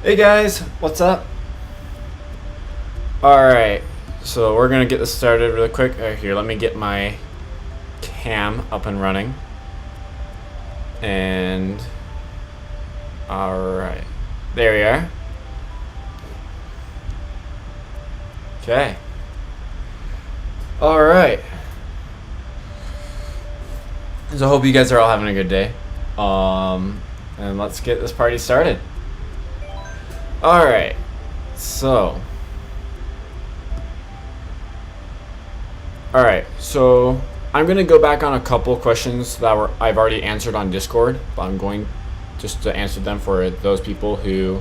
Hey guys, what's up? Alright, so we're gonna get this started really quick. Here, let me get my cam up and running. And alright, there we are. Okay. Alright. So I hope you guys are all having a good day. And let's get this party started. Alright, so I'm gonna go back on a couple questions that I've already answered on Discord, but I'm going just to answer them for those people who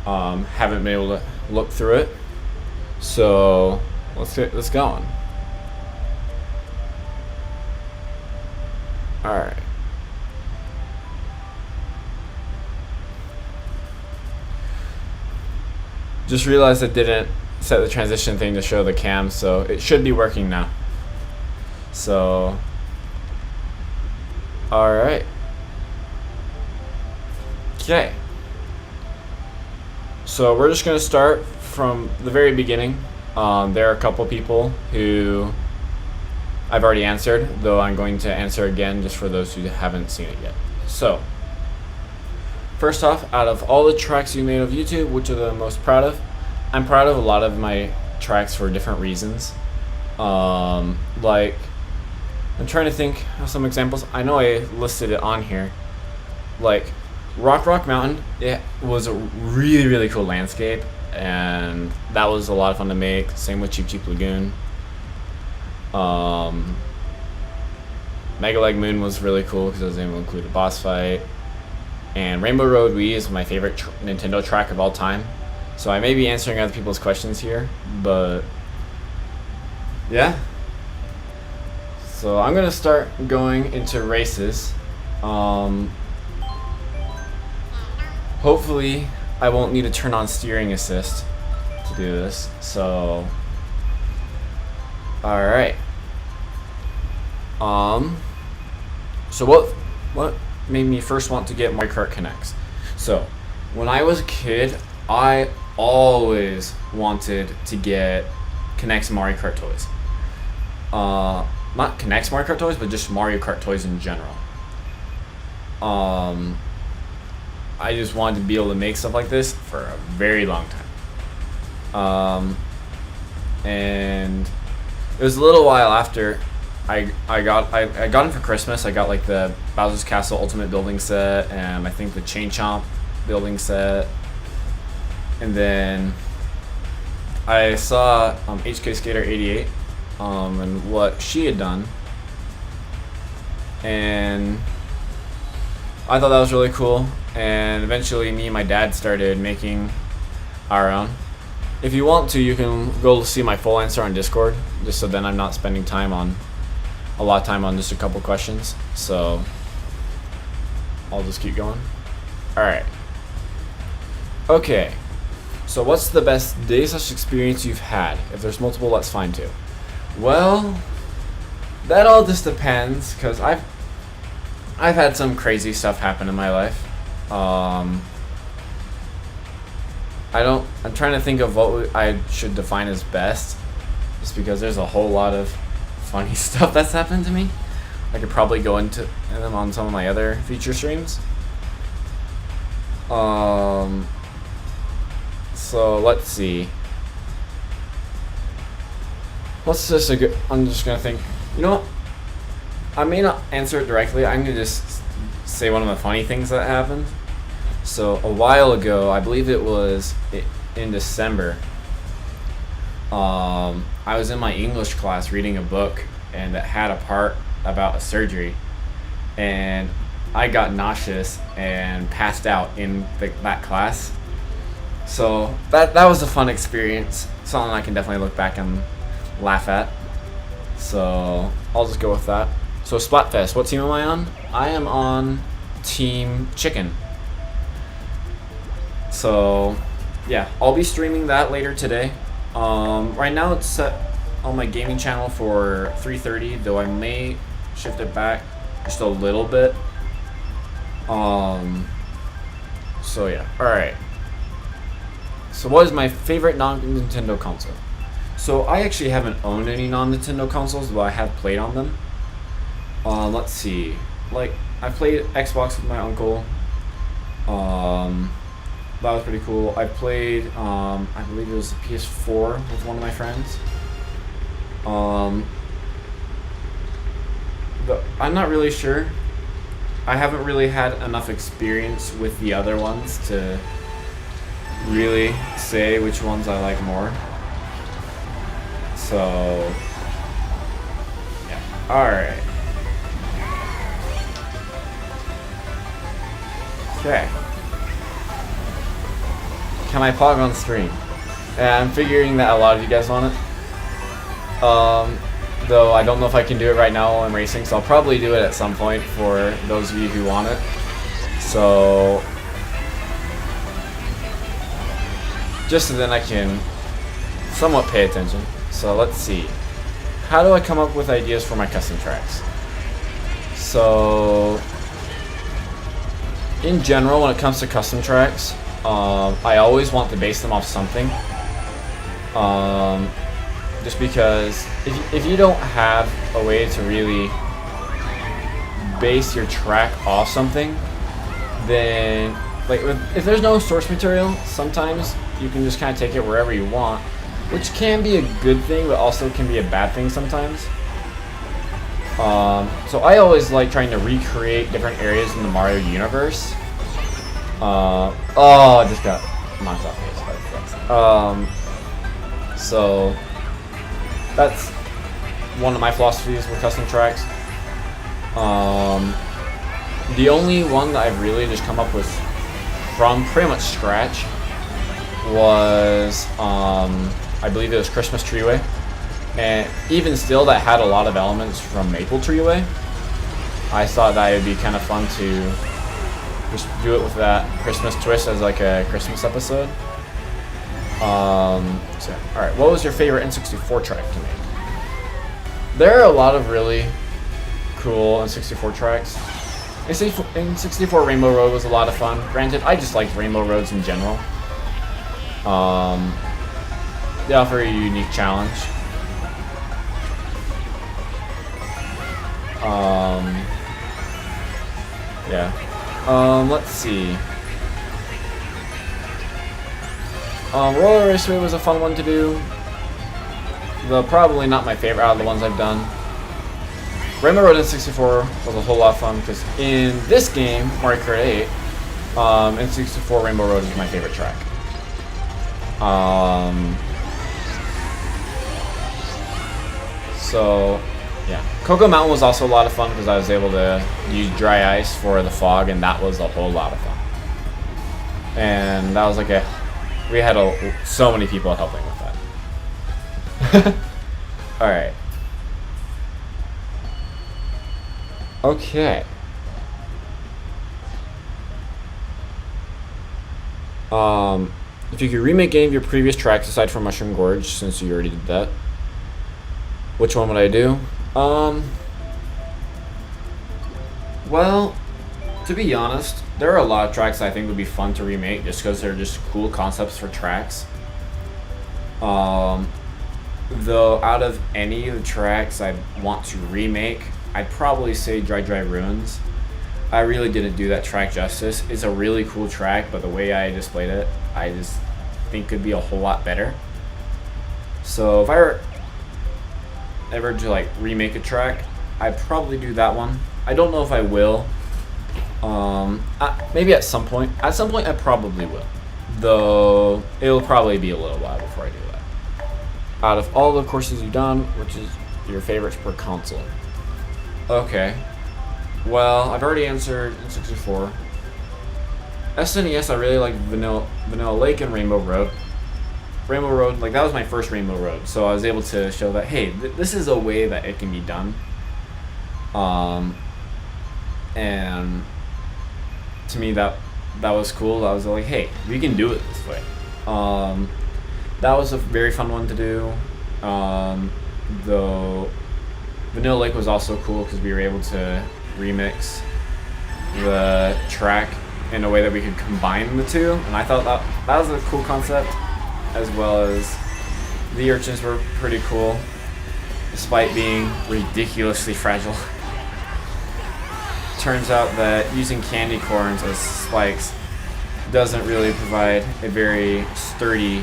haven't been able to look through it. So let's get this going. Alright. Just realized I didn't set the transition thing to show the cam, so it should be working now. So, alright. Okay. So we're just going to start from the very beginning. There are a couple people who I've already answered, though I'm going to answer again just for those who haven't seen it yet. So, first off, out of all the tracks you made of YouTube, which are the most proud of? I'm proud of a lot of my tracks for different reasons. Like, I'm trying to think of some examples. I know I listed it on here. Like, Rock Mountain, it was a really, really cool landscape, and that was a lot of fun to make. Same with Cheap Lagoon. Mega Leg Moon was really cool because it was able to include a boss fight. And Rainbow Road Wii is my favorite Nintendo track of all time. So I may be answering other people's questions here, but yeah. So I'm gonna start going into races. Hopefully I won't need to turn on steering assist to do this. So all right. So what made me first want to get Mario Kart Connects? So when I was a kid, I always wanted to get Connects Mario Kart toys. Not Connects Mario Kart toys, but just Mario Kart toys in general. I just wanted to be able to make stuff like this for a very long time. And it was a little while after I got them for Christmas. I got like the Bowser's Castle Ultimate Building Set, and I think the Chain Chomp Building Set. And then I saw HK Skater 88 and what she had done, and I thought that was really cool. And eventually me and my dad started making our own. If you want to, you can go see my full answer on Discord, just so then I'm not spending a lot of time on just a couple questions. So I'll just keep going. Alright. Okay. So what's the best day/experience you've had? If there's multiple, that's fine too. Well, that all just depends, because I've had some crazy stuff happen in my life. I'm trying to think of what I should define as best, just because there's a whole lot of funny stuff that's happened to me. I could probably go into them on some of my other feature streams. So let's see. I'm just gonna think. You know what? I may not answer it directly. I'm gonna just say one of the funny things that happened. So a while ago, I believe it was in December. I was in my English class reading a book, and it had a part about a surgery, and I got nauseous and passed out in that class. So that was a fun experience, something I can definitely look back and laugh at. So I'll just go with that. So Splatfest, what team am I on? I am on Team Chicken. So yeah, I'll be streaming that later today. Right now it's set on my gaming channel for 3:30, though I may shift it back just a little bit. So yeah, alright. So what is my favorite non-Nintendo console? So I actually haven't owned any non-Nintendo consoles, but I have played on them. Let's see. Like, I played Xbox with my uncle. That was pretty cool. I played, I believe it was the PS4 with one of my friends. I'm not really sure. I haven't really had enough experience with the other ones to really say which ones I like more. So, yeah. Alright. Okay. Can I pog on stream? Yeah, I'm figuring that a lot of you guys want it. Though I don't know if I can do it right now while I'm racing, so I'll probably do it at some point for those of you who want it. So, just so then I can somewhat pay attention. So let's see. How do I come up with ideas for my custom tracks? So, in general, when it comes to custom tracks, I always want to base them off something. Just because if you don't have a way to really base your track off something, then like if there's no source material, sometimes you can just kind of take it wherever you want, which can be a good thing, but also can be a bad thing sometimes. So I always like trying to recreate different areas in the Mario universe. Oh, I just got knocked off base. So that's one of my philosophies with custom tracks. The only one that I've really just come up with from pretty much scratch was, I believe it was Christmas Treeway. And even still, that had a lot of elements from Maple Treeway. I thought that it would be kind of fun to just do it with that Christmas twist as like a Christmas episode. So, alright, what was your favorite N64 track to make? There are a lot of really cool N64 tracks. N64 Rainbow Road was a lot of fun. Granted, I just liked Rainbow Roads in general. They offer a unique challenge. Yeah. Let's see. Roller Raceway was a fun one to do. Though probably not my favorite out of the ones I've done. Rainbow Road in 64 was a whole lot of fun because in this game, Mario Kart 8, in 64 Rainbow Road is my favorite track. So, yeah. Cocoa Mountain was also a lot of fun because I was able to use dry ice for the fog, and that was a whole lot of fun. And that was like we had so many people helping with that. Alright. Okay. If you could remake any of your previous tracks aside from Mushroom Gorge, since you already did that, which one would I do? Well, to be honest, there are a lot of tracks I think would be fun to remake just because they're just cool concepts for tracks. Though out of any of the tracks I'd want to remake, I'd probably say Dry Dry Ruins. I really didn't do that track justice. It's a really cool track, but the way I displayed it, I just think could be a whole lot better. So if I were ever to like remake a track, I'd probably do that one. I don't know if I will. Maybe at some point. At some point I probably will. Though it'll probably be a little while before I do that. Out of all the courses you've done, which is your favorites per console? Okay. Well, I've already answered N64. SNES, I really like Vanilla Lake and Rainbow Road. Rainbow Road, like that was my first Rainbow Road, so I was able to show that, hey, this is a way that it can be done. And to me that was cool. I was like, hey, we can do it this way. That was a very fun one to do. Though Vanilla Lake was also cool because we were able to remix the track in a way that we could combine the two, and I thought that was a cool concept, as well as the urchins were pretty cool, despite being ridiculously fragile. Turns out that using candy corns as spikes doesn't really provide a very sturdy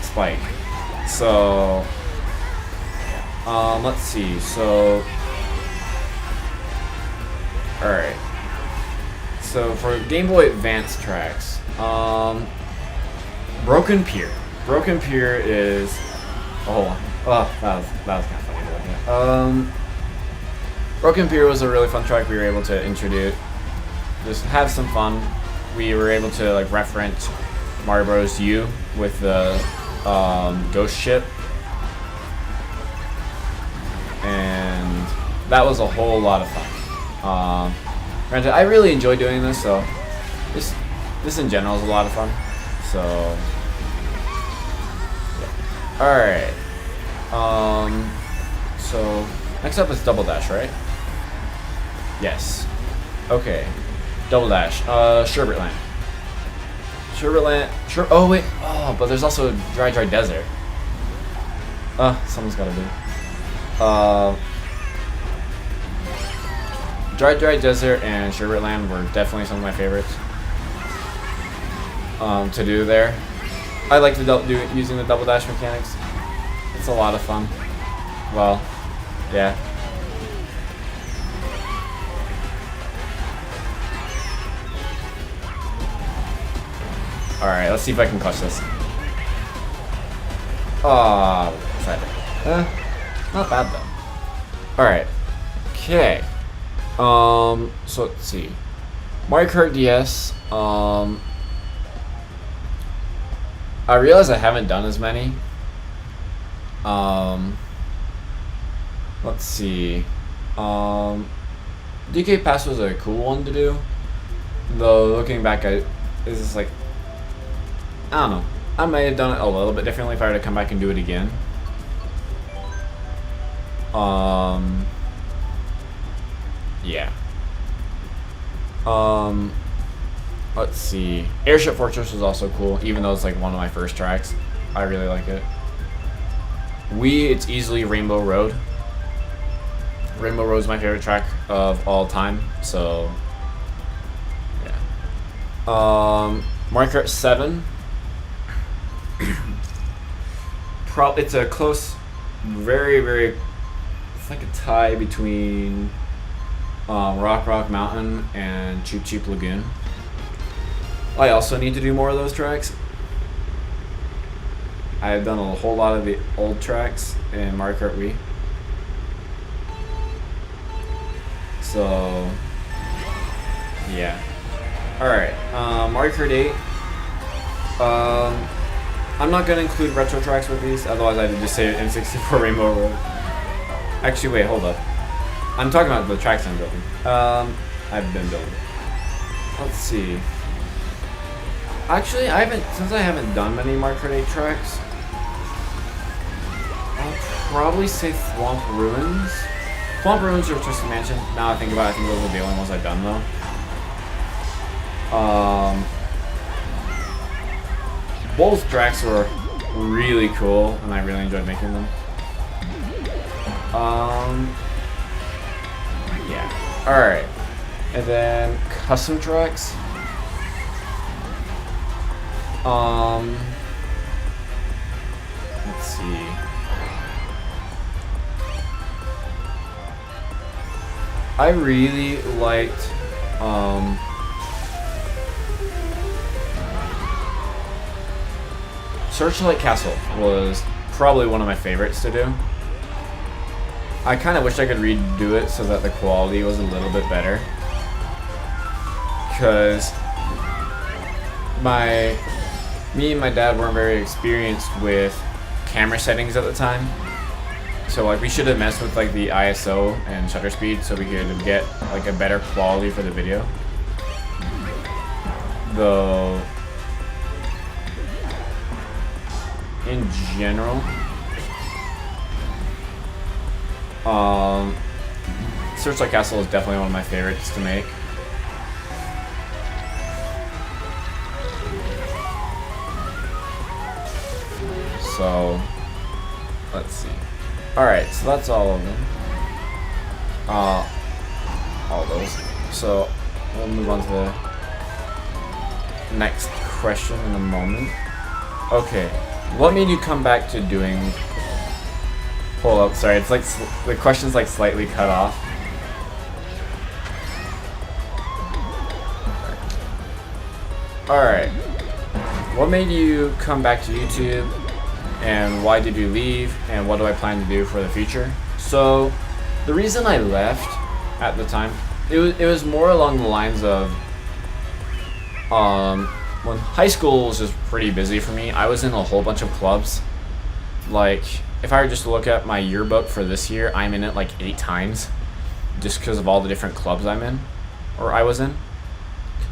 spike. So, let's see. So, alright. So for Game Boy Advance tracks, Broken Pier. Broken Pier is. Oh, that was kind of funny to look at. Broken Pier was a really fun track. We were able to introduce, just have some fun. We were able to like reference Mario Bros. U with the ghost ship, and that was a whole lot of fun. Granted, I really enjoy doing this, so this in general is a lot of fun. So, yeah. Alright. So, next up is Double Dash, right? Yes. Okay. Double Dash. Sherbet Land. Sherbet Land. Oh, wait. Oh, but there's also Dry Desert. Someone's gotta do. Dry Desert and Sherbet Land were definitely some of my favorites to do there. I like to do using the Double Dash mechanics. It's a lot of fun. Well, yeah. Alright, let's see if I can clutch this. Oh, not bad though. Alright. Okay. So let's see. Mario Kart DS. I realize I haven't done as many. Let's see. DK Pass was a cool one to do. Though looking back, it's just like, I don't know. I may have done it a little bit differently if I were to come back and do it again. Yeah. Let's see. Airship Fortress was also cool, even though it's like one of my first tracks. I really like it. It's easily Rainbow Road. Rainbow Road is my favorite track of all time, so yeah. Mario Kart 7. It's a close, very, it's like a tie between Rock Mountain and Cheep Cheep Lagoon. I also need to do more of those tracks. I've done a whole lot of the old tracks in Mario Kart Wii. So, yeah. Alright, Mario Kart 8. I'm not going to include retro tracks with these, otherwise I'd just say N64 Rainbow Road. Actually, wait, hold up. I'm talking about the tracks I'm building. I've been building. Let's see. Actually, since I haven't done many Mario Kart 8 tracks, I'll probably say Thwomp Ruins. Thwomp Ruins or Twisted Mansion. Now I think about it, I think those are the only ones I've done though. Both tracks were really cool, and I really enjoyed making them. Yeah. Alright. And then custom tracks. Let's see. I really liked Searchlight Castle was probably one of my favorites to do. I kind of wish I could redo it so that the quality was a little bit better. Because me and my dad weren't very experienced with camera settings at the time. So like we should have messed with like the ISO and shutter speed so we could get like a better quality for the video. Though in general, Searchlight Castle is definitely one of my favorites to make. So let's see. Alright, so that's all of them. All those. So we'll move on to the next question in a moment. Okay, what made you come back to doing... Hold up, sorry, it's like the question's like slightly cut off. Alright, what made you come back to YouTube, and why did you leave, and what do I plan to do for the future? So, the reason I left at the time, it was more along the lines of, when high school was just pretty busy for me, I was in a whole bunch of clubs. Like, if I were just to look at my yearbook for this year, I'm in it like 8 times, just because of all the different clubs I'm in, or I was in.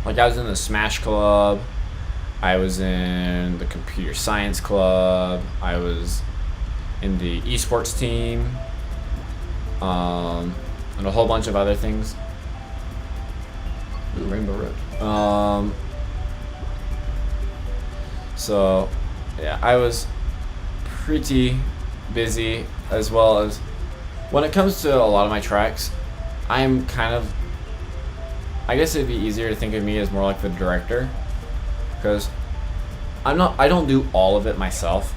Like, I was in the Smash Club, I was in the Computer Science Club, I was in the esports team, and a whole bunch of other things. Ooh, Rainbow Road. So, yeah, I was pretty busy, as well as when it comes to a lot of my tracks, I'm kind of, I guess it'd be easier to think of me as more like the director, because I don't do all of it myself.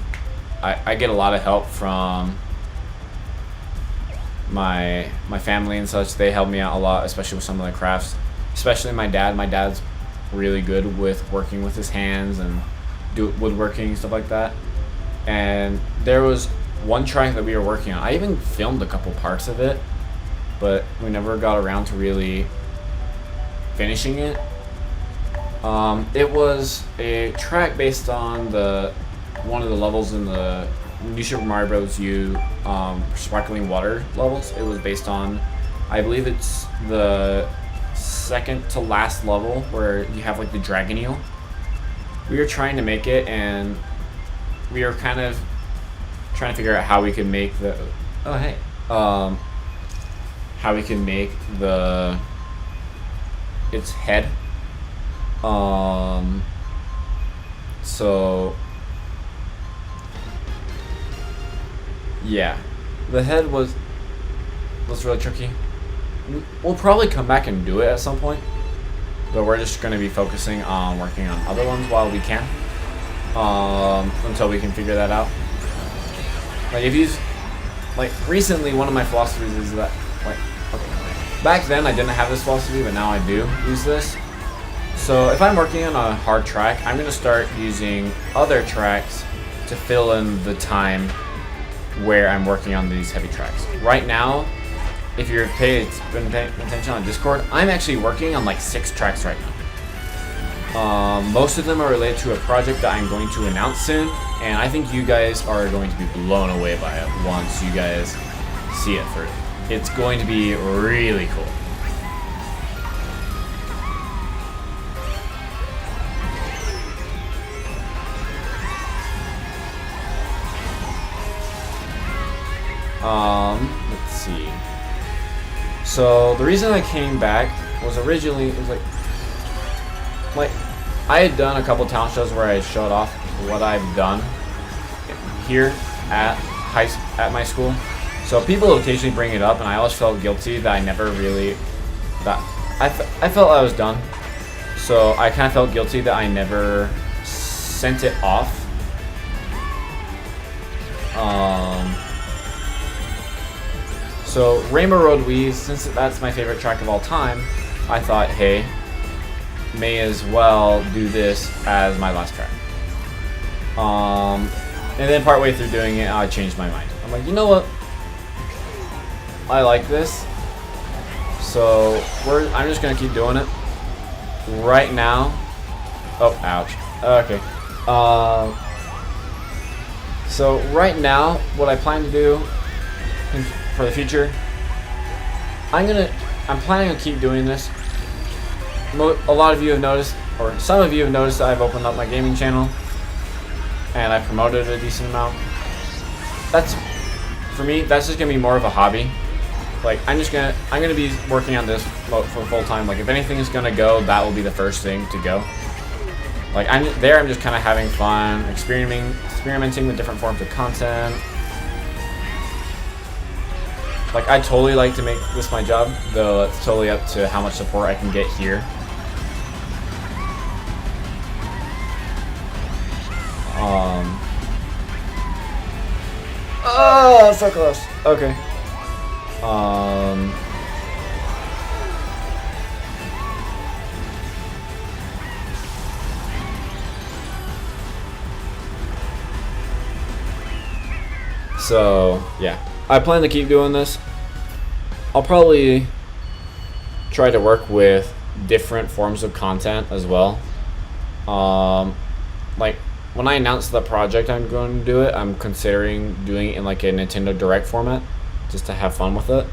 I get a lot of help from my family and such. They help me out a lot, especially with some of the crafts, especially my dad. My dad's really good with working with his hands and do woodworking and stuff like that. And there was one track that we were working on. I even filmed a couple parts of it, but we never got around to really finishing it. It was a track based on one of the levels in the New Super Mario Bros. U sparkling water levels. It was based on, I believe it's the second to last level where you have like the dragon eel. We were trying to make it, and we were kind of trying to figure out how we could make the how we can make its head. So yeah, the head was really tricky. We'll probably come back and do it at some point, but we're just going to be focusing on working on other ones while we can, until we can figure that out. Like, if you recently, one of my philosophies is that, like, okay, back then I didn't have this philosophy, but now I do use this. So if I'm working on a hard track, I'm going to start using other tracks to fill in the time where I'm working on these heavy tracks. Right now, if you've been paying attention on Discord, I'm actually working on like 6 tracks right now. Most of them are related to a project that I'm going to announce soon, and I think you guys are going to be blown away by it once you guys see it through. It's going to be really cool. Let's see. So the reason I came back was originally, it was like I had done a couple talent shows where I showed off what I've done here at my school. So people occasionally bring it up, and I always felt guilty that I never really, I felt I was done. So I kind of felt guilty that I never sent it off. So Rainbow Road Wii, since that's my favorite track of all time, I thought, hey, may as well do this as my last track. And then partway through doing it, I changed my mind. I'm like, you know what? I like this. So I'm just gonna keep doing it. Right now. Oh, ouch. Okay. So right now, what I plan to do for the future, I'm planning on keep doing this. A lot of you have noticed, or some of you have noticed, that I've opened up my gaming channel and I promoted a decent amount. That's, for me, that's just gonna be more of a hobby. Like, I'm gonna be working on this for full time. Like, if anything is gonna go, that will be the first thing to go. Like I'm just kind of having fun, experimenting with different forms of content. Like I totally like to make this my job, though it's totally up to how much support I can get here. Oh, so close. Okay. So, yeah. I plan to keep doing this. I'll probably try to work with different forms of content as well. Like, when I announce the project I'm going to do it, I'm considering doing it in like a Nintendo Direct format, just to have fun with it.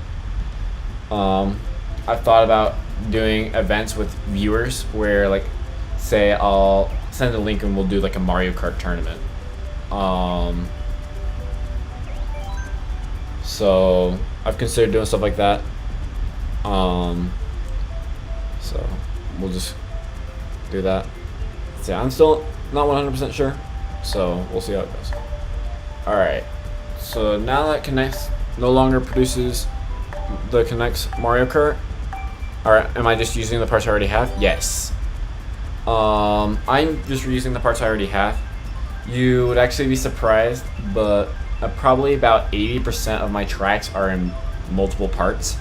I've thought about doing events with viewers where, like, say I'll send a link and we'll do like a Mario Kart tournament. So I've considered doing stuff like that. So we'll just do that. So yeah, I'm still not 100% sure, so we'll see how it goes. Alright, so now that Connects no longer produces the Connects Mario Kart, alright, am I just using the parts I already have? Yes. I'm just reusing the parts I already have. You would actually be surprised, but probably about 80% of my tracks are in multiple parts.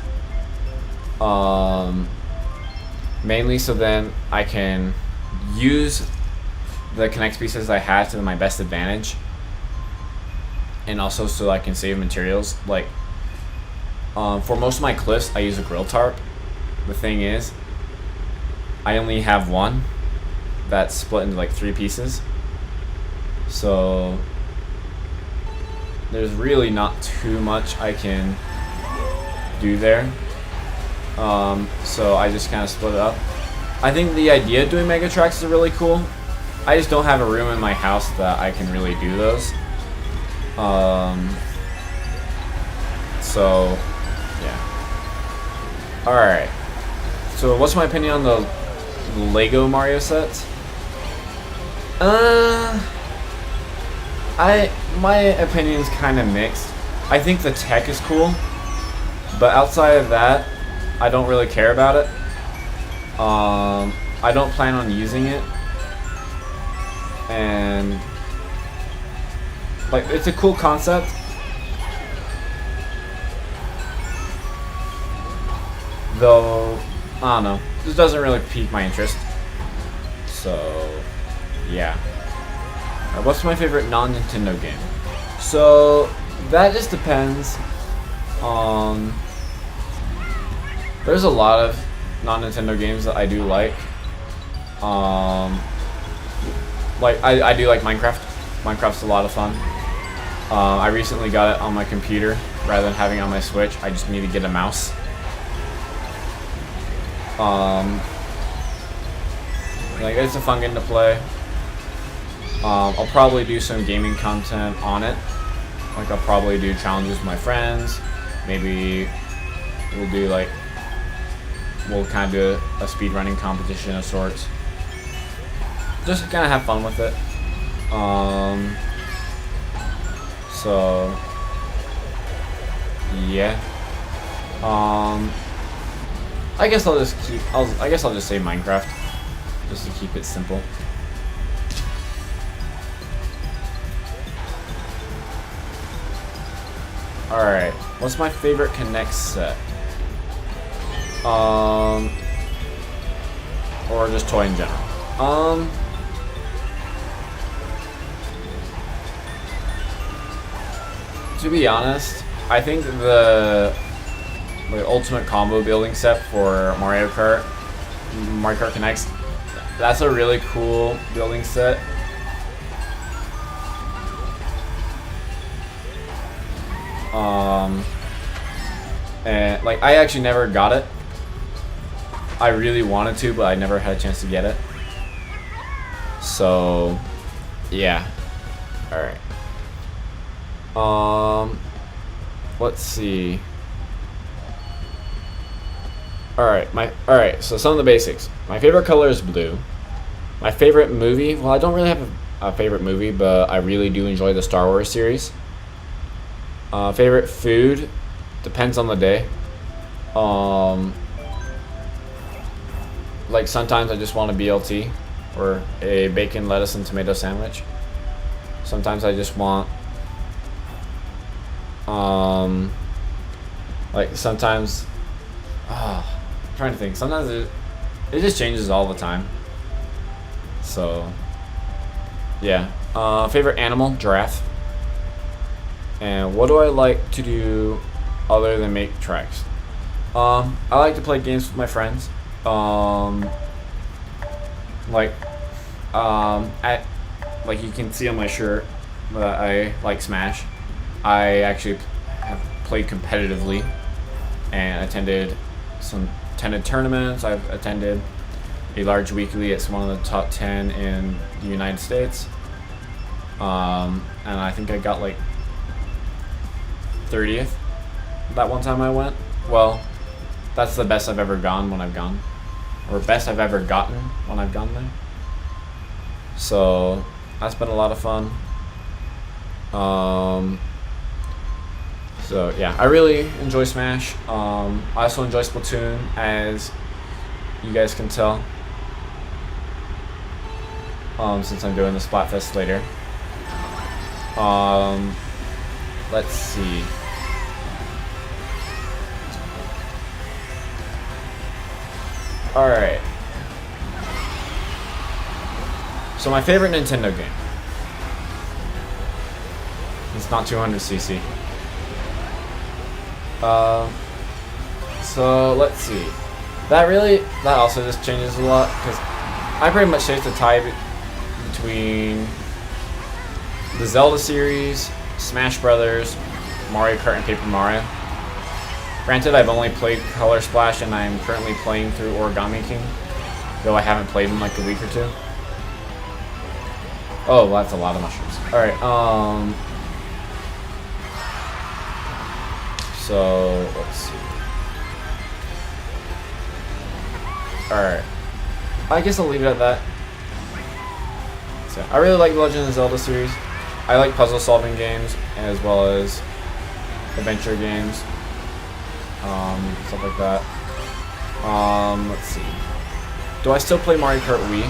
Mainly so then I can use the Connect pieces I have to my best advantage, and also so I can save materials. Like, for most of my clips, I use a grill tarp. The thing is, I only have one that's split into like 3 pieces, so there's really not too much I can do there. So I just kind of split it up. I think the idea of doing mega tracks is really cool. I just don't have a room in my house that I can really do those. So yeah. Alright. So what's my opinion on the Lego Mario sets? My opinion's kind of mixed. I think the tech is cool, but outside of that, I don't really care about it. I don't plan on using it, and like, it's a cool concept. Though, I don't know, this doesn't really pique my interest. So, yeah. What's my favorite non-Nintendo game? So, that just depends on... There's a lot of non-Nintendo games that I do like. Like, I do like Minecraft. Minecraft's a lot of fun. I recently got it on my computer rather than having it on my Switch. I just need to get a mouse. Like, it's a fun game to play. I'll probably do some gaming content on it. Like, I'll probably do challenges with my friends. Maybe we'll do like, we'll kind of do a speedrunning competition of sorts. Just kind of have fun with it. So yeah. I guess I'll just say Minecraft, just to keep it simple. Alright, what's my favorite Connect set? Or just toy in general. To be honest, I think the ultimate combo building set for Mario Kart Connects, that's a really cool building set. And like, I actually never got it. I really wanted to, but I never had a chance to get it. So yeah. Alright. Let's see. Alright, so some of the basics. My favorite color is blue. My favorite movie? Well, I don't really have a favorite movie, but I really do enjoy the Star Wars series. Favorite food? Depends on the day. Like sometimes I just want a BLT or a bacon, lettuce, and tomato sandwich. Sometimes I just want, like sometimes, I'm trying to think. Sometimes it just changes all the time. So, yeah. Favorite animal? Giraffe. And what do I like to do other than make tracks? I like to play games with my friends. Like you can see on my shirt that I like Smash. I actually have played competitively and attended tournaments. I've attended a large weekly. It's one of the top 10 in the United States. And I think I got like 30th that one time I went. Well, that's the best I've ever gone when I've gone, or best I've ever gotten when I've gone there. So that's been a lot of fun. So yeah, I really enjoy Smash. I also enjoy Splatoon, as you guys can tell, since I'm doing the Splatfest later. Let's see. Alright. So my favorite Nintendo game. It's not 200cc. So let's see. That also just changes a lot, because I pretty much take the tie between the Zelda series, Smash Brothers, Mario Kart, and Paper Mario. Granted, I've only played Color Splash, and I'm currently playing through Origami King, though I haven't played in like a week or two. Oh, well, that's a lot of mushrooms. Alright, so, let's see. Alright. I guess I'll leave it at that. So, I really like the Legend of Zelda series. I like puzzle-solving games, as well as adventure games. Stuff like that. Let's see. Do I still play Mario Kart Wii?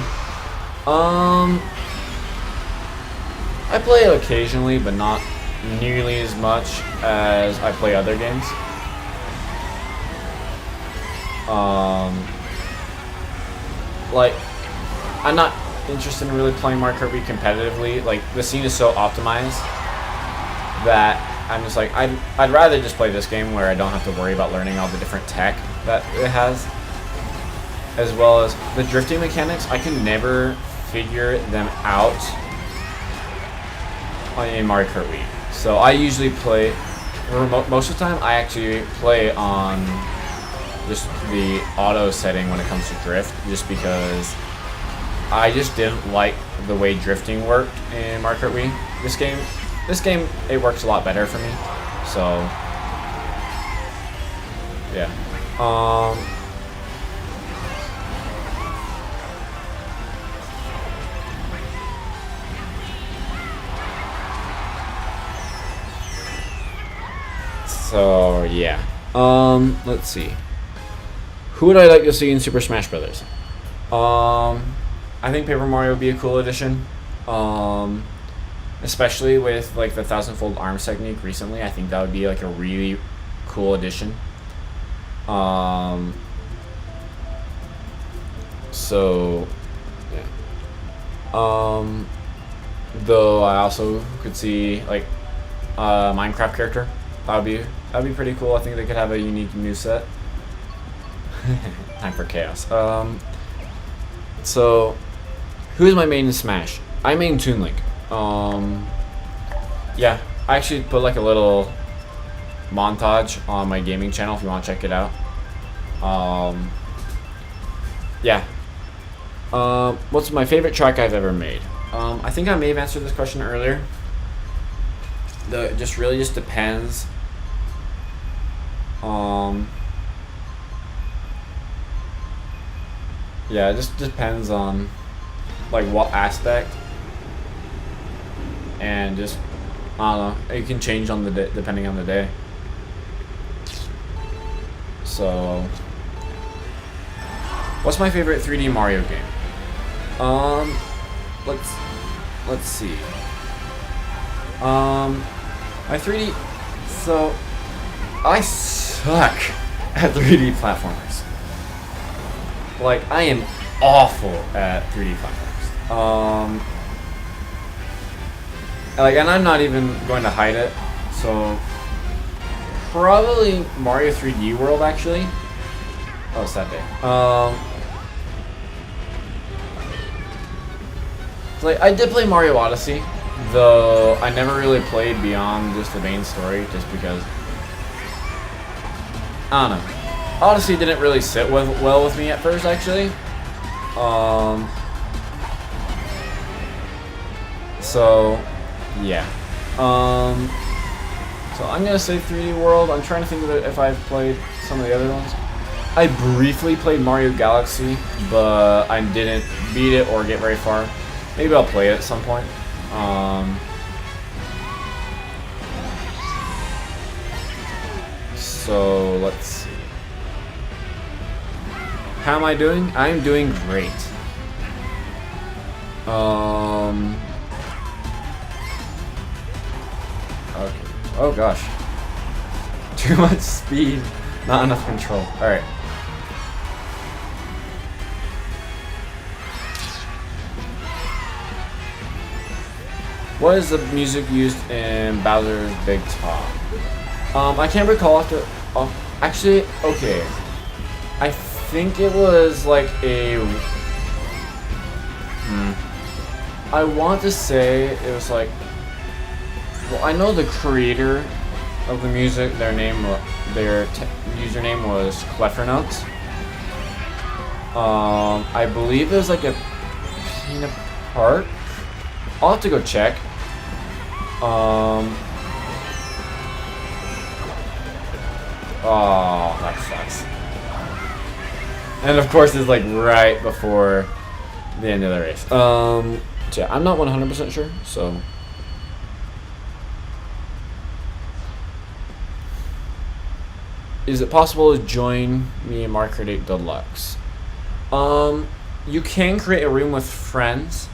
I play it occasionally, but not nearly as much as I play other games. Like, I'm not interested in really playing Mario Kart Wii competitively. Like, the scene is so optimized that I'm just like, I'd rather just play this game where I don't have to worry about learning all the different tech that it has, as well as the drifting mechanics. I can never figure them out in Mario Kart Wii. So I usually play, most of the time I actually play on just the auto setting when it comes to drift, just because I just didn't like the way drifting worked in Mario Kart Wii. This game, it works a lot better for me. So, yeah. So, yeah. Let's see. Who would I like to see in Super Smash Brothers? I think Paper Mario would be a cool addition. Especially with like the 1,000-fold arms technique recently. I think that would be like a really cool addition. So, yeah. Though I also could see like a Minecraft character. That'd be pretty cool. I think they could have a unique new set. Time for chaos. So, who is my main in Smash? I main Toon Link. Yeah, I actually put like a little montage on my gaming channel if you want to check it out. Yeah. What's my favorite track I've ever made? I think I may have answered this question earlier. It just really depends. Yeah, it just depends on like what aspect, and just I don't know. It can change on the day, depending on the day. So, what's my favorite 3D Mario game? Let's see. My 3D. So, I suck at 3D platformers. Like, I am awful at 3D platformers. Like, and I'm not even going to hide it. So, probably Mario 3D World, actually. Oh, it's that day. Like, I did play Mario Odyssey, though I never really played beyond just the main story, just because, I don't know. Odyssey didn't really sit well with me at first, actually. So, yeah. So I'm gonna say 3D World. I'm trying to think of it if I've played some of the other ones. I briefly played Mario Galaxy, but I didn't beat it or get very far. Maybe I'll play it at some point. So let's see. How am I doing? I'm doing great. Okay. Oh gosh. Too much speed, not enough control. Alright. What is the music used in Bowser's Big Top? I can't recall off the... actually, okay. I think it was like a... I want to say it was like... Well, I know the creator of the music, their username was Cleffernotes. I believe it was like a Peanut Park. I'll have to go check. Oh, that sucks. And of course, it's like right before the end of the race. Yeah, I'm not 100% sure, so. Is it possible to join me in Mario Kart 8 Deluxe? You can create a room with friends,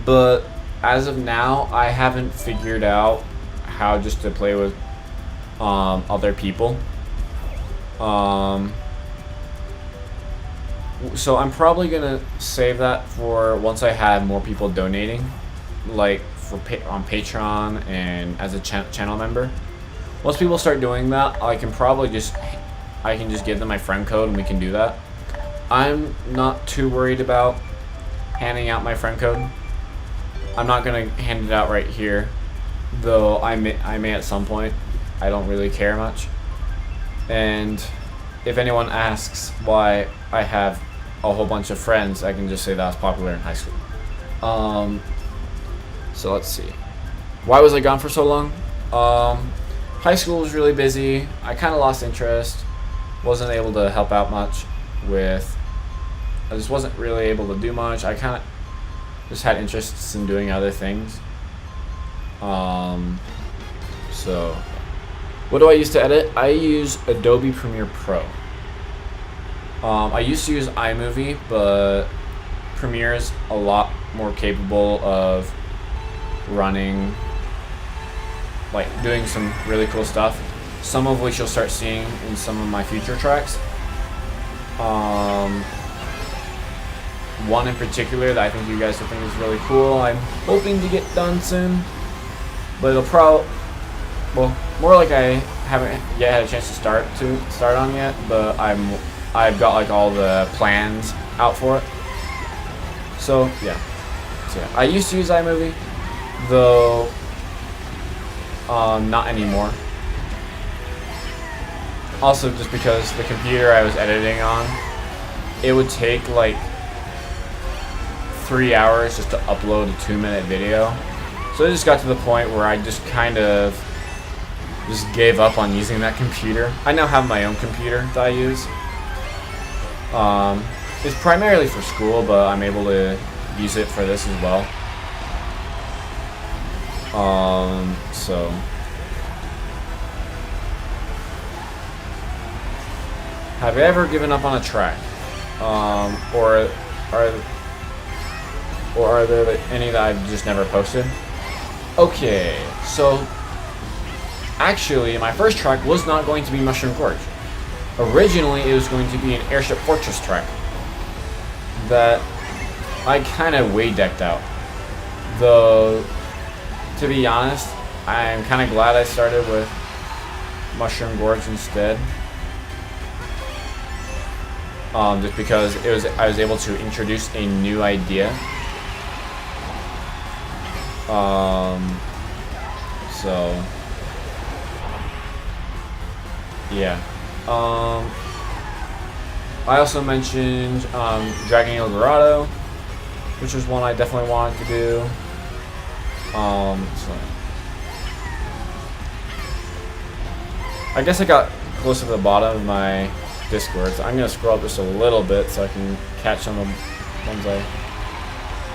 but as of now, I haven't figured out how just to play with other people. So I'm probably gonna save that for once I have more people donating, like for on Patreon and as a channel member. Once people start doing that, I can just give them my friend code and we can do that. I'm not too worried about handing out my friend code. I'm not gonna hand it out right here, though I may at some point. I don't really care much. And if anyone asks why I have a whole bunch of friends, I can just say that I was popular in high school. So let's see. Why was I gone for so long? High school was really busy. I kind of lost interest. Wasn't able to help out much with. I just wasn't really able to do much. I kind of just had interests in doing other things. So, what do I use to edit? I use Adobe Premiere Pro. I used to use iMovie, but Premiere is a lot more capable of running, like doing some really cool stuff, some of which you'll start seeing in some of my future tracks. One in particular that I think you guys will think is really cool, I'm hoping to get done soon, but it'll probably, well, more like I haven't yet had a chance to start on yet, but I've got like all the plans out for it. So yeah, I used to use iMovie, though not anymore. Also, just because the computer I was editing on, it would take like 3 hours just to upload a 2-minute video. So it just got to the point where I just kind of just gave up on using that computer. I now have my own computer that I use. It's primarily for school, but I'm able to use it for this as well. So have you ever given up on a track? Or are there any that I've just never posted? Okay, so actually my first track was not going to be Mushroom Gorge. Originally it was going to be an Airship Fortress track that I kind of way decked out. Though, to be honest, I'm kind of glad I started with Mushroom Gorge instead. Just because I was able to introduce a new idea. So yeah. I also mentioned Dragon El Dorado, which was one I definitely wanted to do. So I guess I got close to the bottom of my Discord, so I'm gonna scroll up just a little bit so I can catch some of the ones I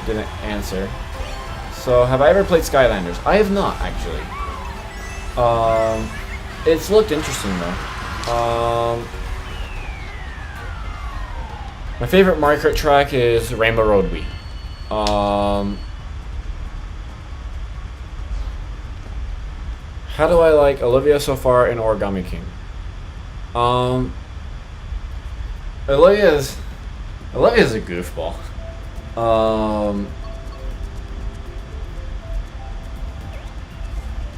didn't answer. So, have I ever played Skylanders? I have not, actually. It's looked interesting though. My favorite Mario Kart track is Rainbow Road Wii. How do I like Olivia so far in Origami King? Olivia's a goofball.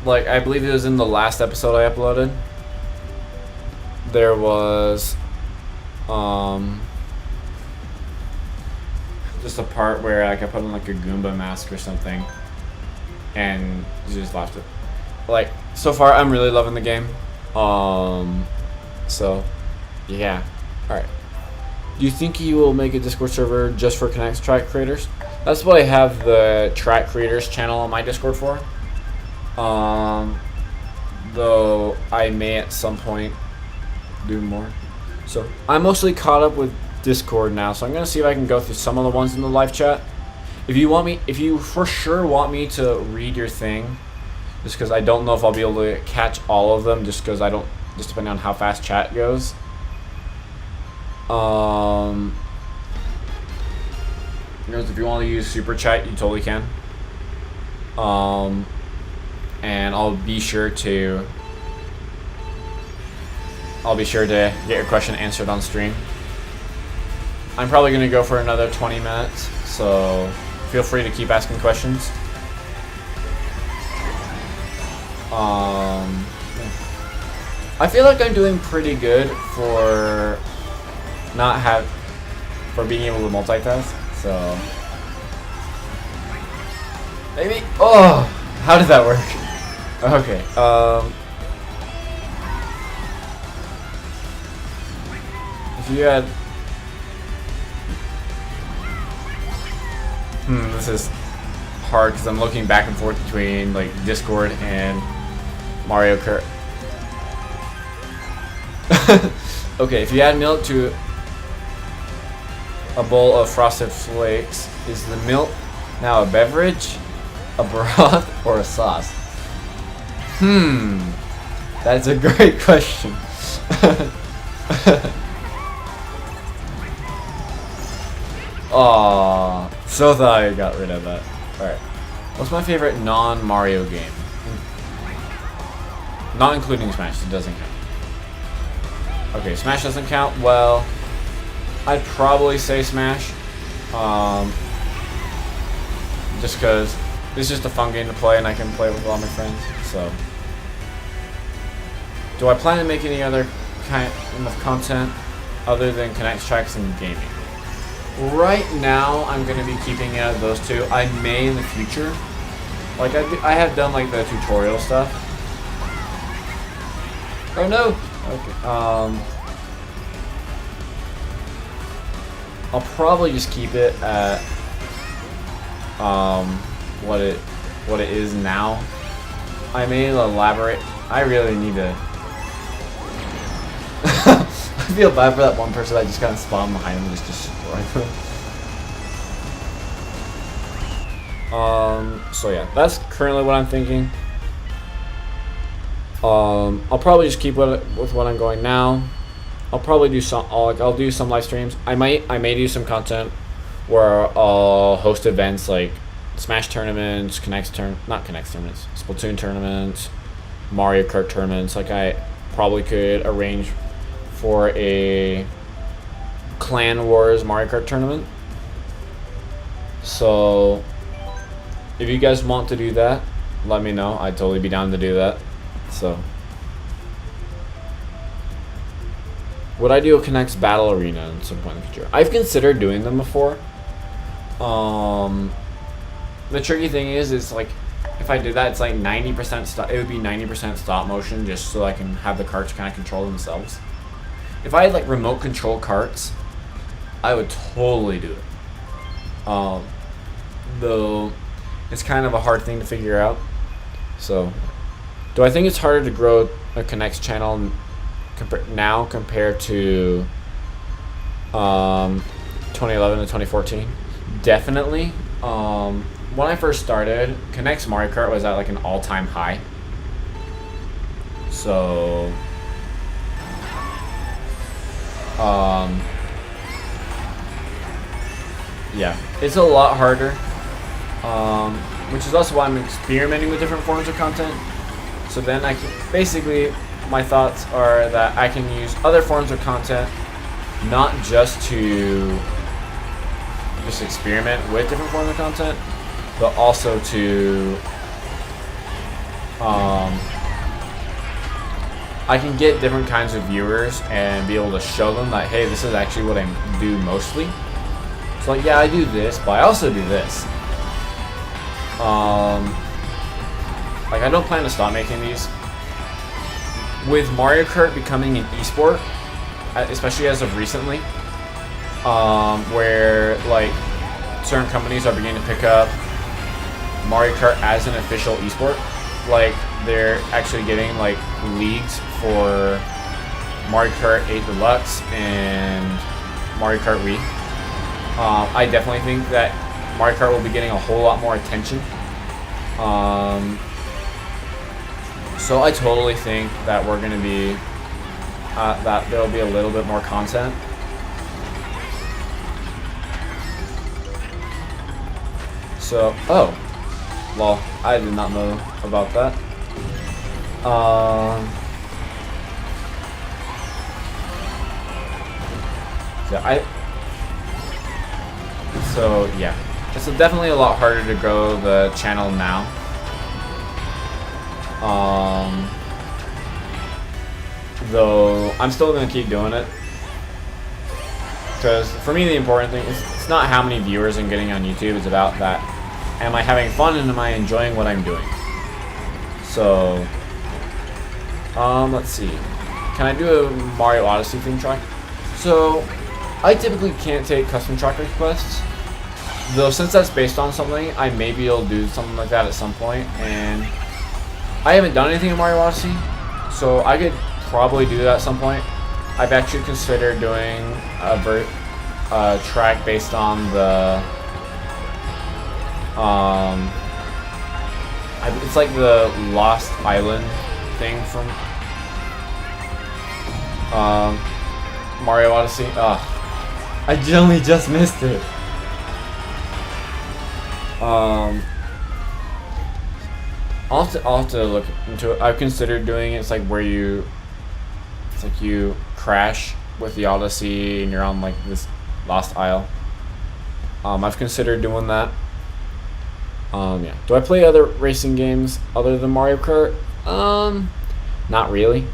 Like, I believe it was in the last episode I uploaded. There was just a part where like I put on like a Goomba mask or something, and she just laughed it. Like, so far I'm really loving the game. So yeah. Alright. Do you think you will make a Discord server just for Connect track creators? That's what I have the track creators channel on my Discord for. Though I may at some point do more. So I'm mostly caught up with Discord now, so I'm gonna see if I can go through some of the ones in the live chat. If you for sure want me to read your thing, just because I don't know if I'll be able to catch all of them, just depending on how fast chat goes. If you want to use super chat, you totally can. And I'll be sure to get your question answered on stream. I'm probably gonna go for another 20 minutes, so feel free to keep asking questions. I feel like I'm doing pretty good for being able to multitask, so maybe. Oh, how did that work? Okay. If you had, this is hard because I'm looking back and forth between like Discord and Mario Kart. Okay, if you add milk to a bowl of Frosted Flakes, is the milk now a beverage, a broth, or a sauce? That's a great question. Aw, so thought I got rid of that. Alright. What's my favorite non-Mario game? Not including Smash, it doesn't count. Okay, Smash doesn't count. Well, I'd probably say Smash. Just because it's just a fun game to play and I can play with all my friends, so. Do I plan to make any other kind of content other than Connect tracks and gaming? Right now, I'm going to be keeping it at those two. I may in the future. Like, I have done, like, the tutorial stuff. Oh, no! Okay, I'll probably just keep it at, what it is now. I may elaborate. I really need to... feel bad for that one person that just kind of spawned behind him and just destroyed him. So yeah, that's currently what I'm thinking. I'll probably just keep with what I'm going now. I'll probably do I'll do some live streams. I may do some content where I'll host events like Smash tournaments, Splatoon tournaments, Mario Kart tournaments. Like I probably could arrange for a Clan Wars Mario Kart tournament. So if you guys want to do that, let me know. I'd totally be down to do that. So would I do a Connects Battle Arena at some point in the future? I've considered doing them before. The tricky thing is like if I did that, it's like 90% stop. It would be 90% stop motion, just so I can have the carts kind of control themselves. If I had like remote control carts, I would totally do it. Though it's kind of a hard thing to figure out. So, do I think it's harder to grow a Connects channel now compared to 2011 to 2014? Definitely. When I first started, Connects Mario Kart was at like an all-time high. So, yeah, it's a lot harder. Which is also why I'm experimenting with different forms of content. So then I can, basically, my thoughts are that I can use other forms of content, not just to just experiment with different forms of content, but also to, I can get different kinds of viewers and be able to show them that, hey, this is actually what I do mostly. So like, yeah, I do this, but I also do this. Like I don't plan to stop making these. With Mario Kart becoming an esport, especially as of recently, where like certain companies are beginning to pick up Mario Kart as an official esport, like they're actually getting like leagues for Mario Kart 8 Deluxe and Mario Kart Wii. I definitely think that Mario Kart will be getting a whole lot more attention. So I totally think that we're going to be, that there will be a little bit more content. So, oh, well, I did not know about that. So yeah, it's definitely a lot harder to grow the channel now. Though I'm still gonna keep doing it, because for me the important thing is it's not how many viewers I'm getting on YouTube. It's about that, am I having fun and am I enjoying what I'm doing? So, let's see. Can I do a Mario Odyssey theme track? So, I typically can't take custom track requests. Though since that's based on something, I may be able to do something like that at some point, and I haven't done anything in Mario Odyssey, so I could probably do that at some point. I've actually considered doing a track based on the, it's like the Lost Island thing from Mario Odyssey. I generally just missed it. I'll have to look into it. I've considered doing it. It's like where you crash with the Odyssey and you're on like this lost isle. I've considered doing that. Yeah. Do I play other racing games other than Mario Kart? Not really.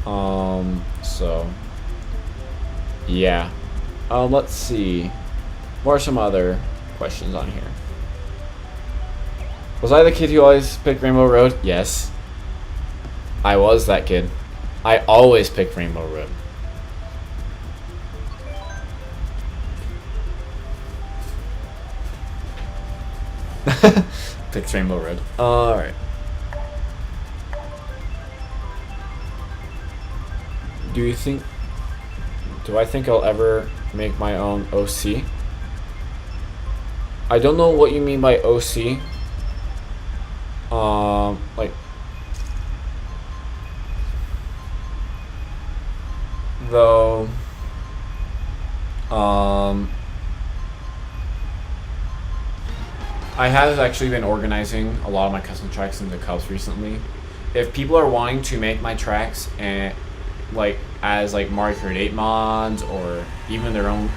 So yeah. Let's see. What are some other questions on here? Was I the kid who always picked Rainbow Road? Yes. I was that kid. I always picked Rainbow Road. Picked Rainbow Road. Alright. Do you think Do I think I'll ever make my own OC? I don't know what you mean by OC. Like, though, I have actually been organizing a lot of my custom tracks into Cubs recently. If people are wanting to make my tracks and like as like Mario Kart 8 mods or even their own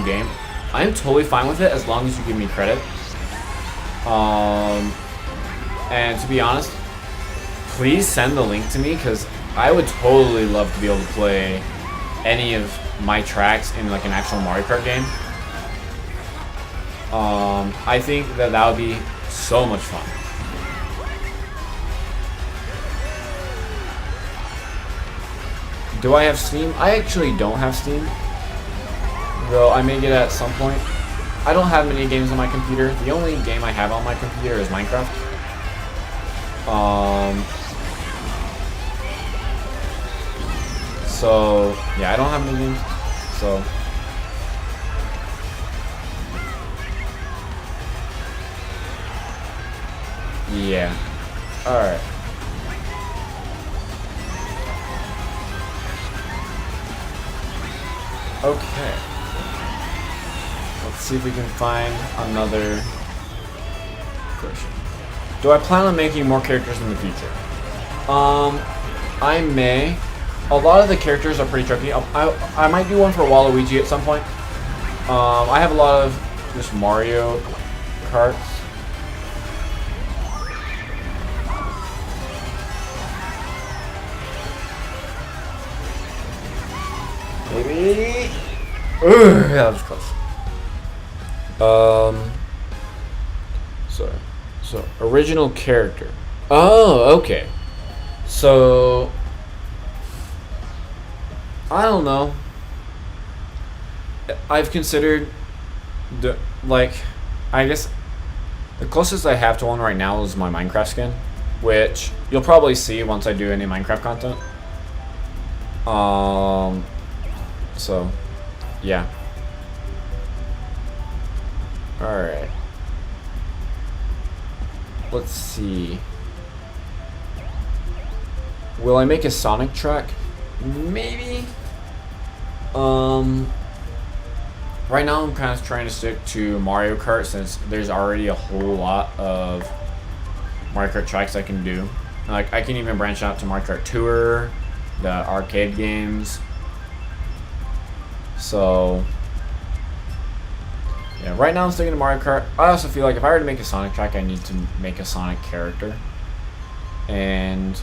game, I'm totally fine with it as long as you give me credit. And to be honest, please send the link to me because I would totally love to be able to play any of my tracks in like an actual Mario Kart game. I think that would be so much fun. Do I have Steam? I actually don't have Steam, though I may get it at some point. I don't have many games on my computer. The only game I have on my computer is Minecraft. So yeah, I don't have many games. So yeah. Alright. Okay. Let's see if we can find another question. Do I plan on making more characters in the future? I may. A lot of the characters are pretty tricky. I might do one for Waluigi at some point. I have a lot of just Mario Karts. Maybe. Ugh, yeah, that was close. So original character. Oh, okay. So I don't know. I've considered I guess the closest I have to one right now is my Minecraft skin, which you'll probably see once I do any Minecraft content. So yeah. Alright. Let's see. Will I make a Sonic track? Maybe. Right now I'm kind of trying to stick to Mario Kart since there's already a whole lot of Mario Kart tracks I can do. Like I can even branch out to Mario Kart Tour, the arcade games. So yeah, right now I'm sticking to Mario Kart. I also feel like if I were to make a Sonic track, I need to make a Sonic character. And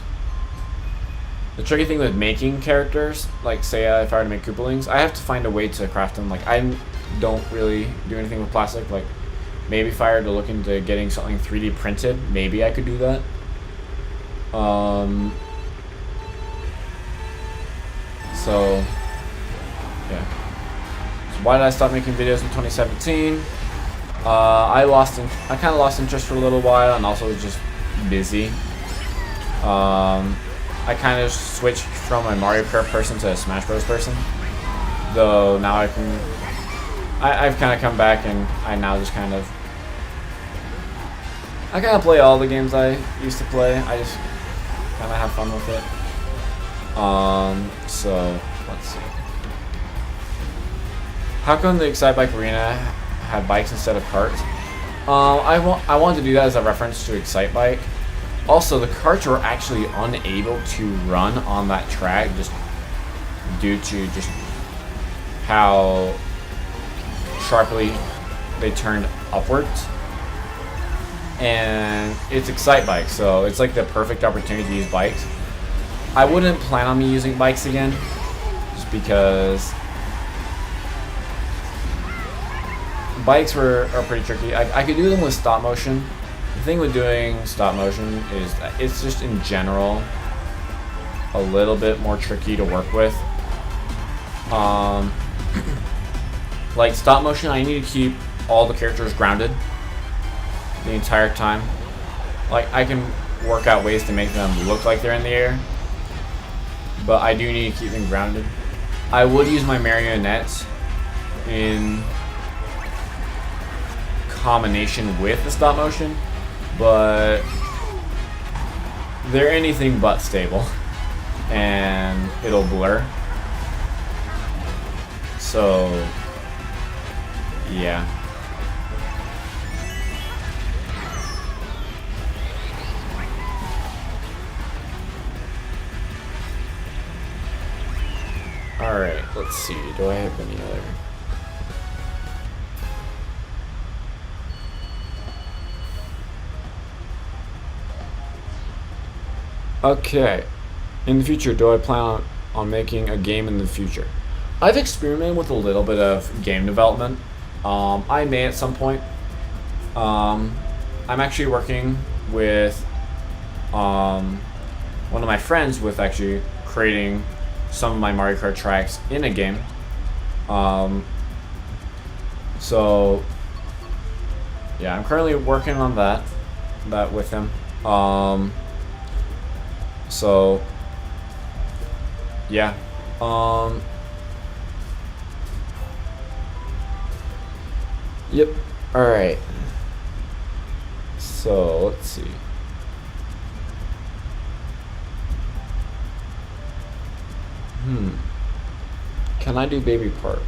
the tricky thing with making characters, like say if I were to make Koopalings, I have to find a way to craft them. Like I don't really do anything with plastic. Like maybe if I were to look into getting something 3D printed, maybe I could do that. So yeah. Why did I stop making videos in 2017? I kind of lost interest for a little while, and also was just busy. I kind of switched from a Mario Kart person to a Smash Bros. Person. Though now I've kind of come back, and I now just kind of play all the games I used to play. I just kind of have fun with it. So let's see. How come the Excitebike Arena had bikes instead of carts? I wanted to do that as a reference to Excitebike. Also, the carts were actually unable to run on that track just due to just how sharply they turned upwards. And it's Excitebike, so it's like the perfect opportunity to use bikes. I wouldn't plan on me using bikes again, just because bikes are pretty tricky. I could do them with stop motion. The thing with doing stop motion is that it's just in general a little bit more tricky to work with. Like stop motion, I need to keep all the characters grounded the entire time. Like I can work out ways to make them look like they're in the air, but I do need to keep them grounded. I would use my marionettes in combination with the stop motion, but they're anything but stable, and it'll blur. So, yeah. Alright, let's see. Do I have any other? Okay. In the future, do I plan on making a game in the future? I've experimented with a little bit of game development. I may at some point. I'm actually working with one of my friends with actually creating some of my Mario Kart tracks in a game. So yeah, I'm currently working on that with him. So yeah. Yep. All right. So let's see. Can I do Baby Park?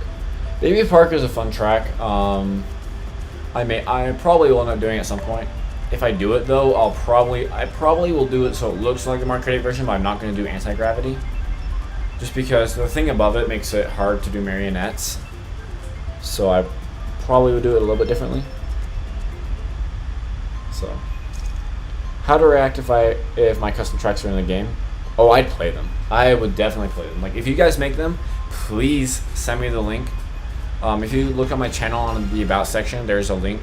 Baby Park is a fun track. I probably will end up doing it at some point. If I do it though, I probably will do it so it looks like the Mario Kart 8 version, but I'm not going to do anti-gravity. Just because the thing above it makes it hard to do marionettes. So I probably would do it a little bit differently. So, how to react if my custom tracks are in the game? Oh, I'd play them. I would definitely play them. Like, if you guys make them, please send me the link. If you look on my channel on the About section, there's a link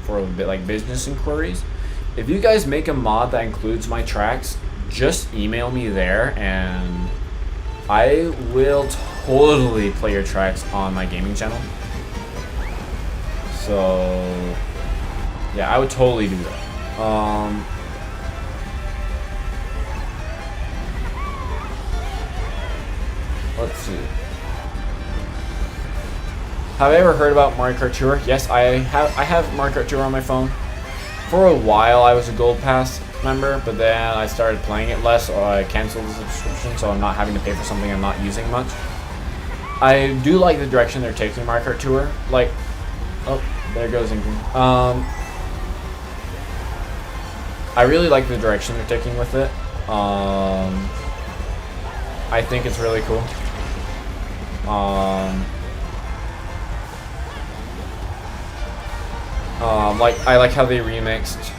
for a bit like business inquiries. If you guys make a mod that includes my tracks, just email me there and I will totally play your tracks on my gaming channel. So yeah, I would totally do that. Let's see. Have I ever heard about Mario Kart Tour? Yes, I have Mario Kart Tour on my phone. For a while, I was a Gold Pass member, but then I started playing it less, or I canceled the subscription, so I'm not having to pay for something I'm not using much. I do like the direction they're taking Mario Kart Tour. Like, oh, there goes Ingram. I really like the direction they're taking with it. I think it's really cool. I like how they remixed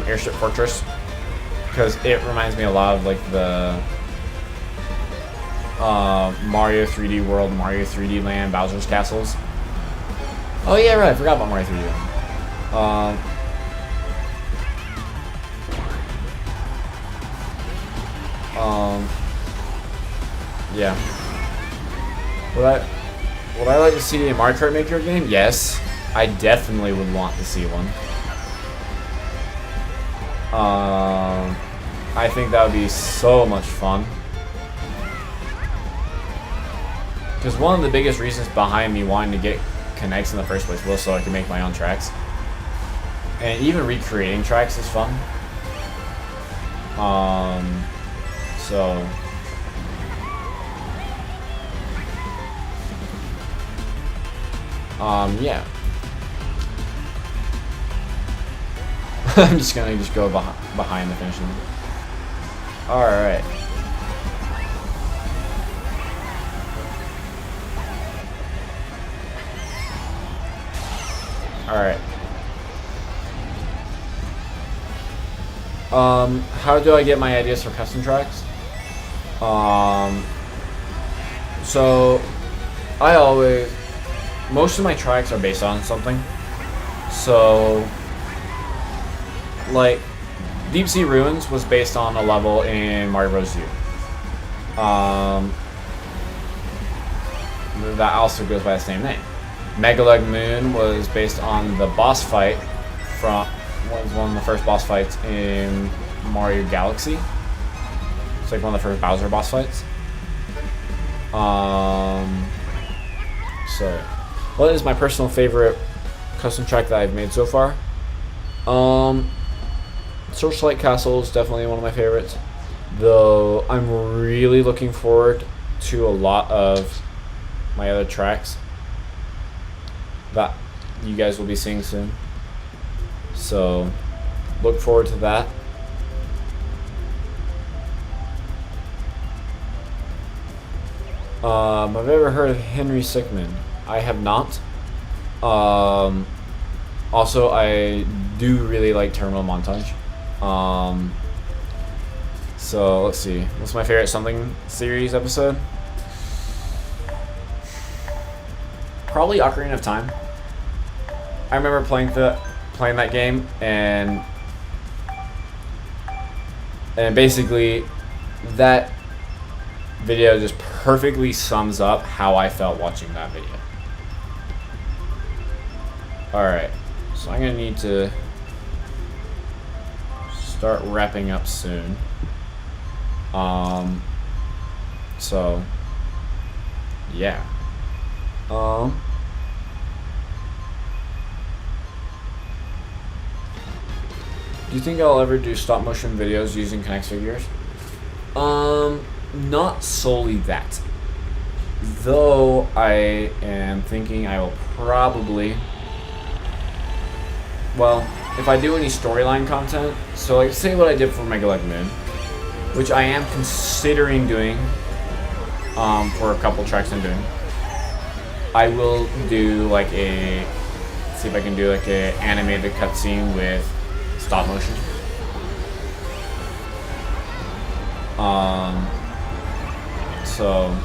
Airship Fortress, because it reminds me a lot of like the Mario 3D World, Mario 3D Land, Bowser's Castles. Oh yeah, right, I forgot about Mario 3D Land. Yeah. Would I like to see a Mario Kart Maker game? Yes. I definitely would want to see one. I think that would be so much fun. Because one of the biggest reasons behind me wanting to get Connects in the first place was so I could make my own tracks. And even recreating tracks is fun. So yeah. I'm just gonna go behind the finish line. Alright. Alright. How do I get my ideas for custom tracks? So most of my tracks are based on something. So like Deep Sea Ruins was based on a level in Mario Bros. U. That also goes by the same name. Megaleg Moon was based on the boss fight from one of the first boss fights in Mario Galaxy. It's like one of the first Bowser boss fights. So, what is my personal favorite custom track that I've made so far? Searchlight Castle is definitely one of my favorites, though I'm really looking forward to a lot of my other tracks that you guys will be seeing soon. So, look forward to that. Have I ever heard of Henry Sickman? I have not. Also, I do really like Terminal Montage. So let's see. What's my favorite Something series episode? Probably Ocarina of Time. I remember playing that game, and basically that video just perfectly sums up how I felt watching that video. Alright, so I'm gonna need to start wrapping up soon. So yeah. Do you think I'll ever do stop motion videos using Connect figures? Not solely that. Though I am thinking I will probably, well, if I do any storyline content, so like say what I did for Mega Leg Moon, which I am considering doing for a couple tracks I'm doing. I will do like see if I can do like a animated cutscene with stop motion. So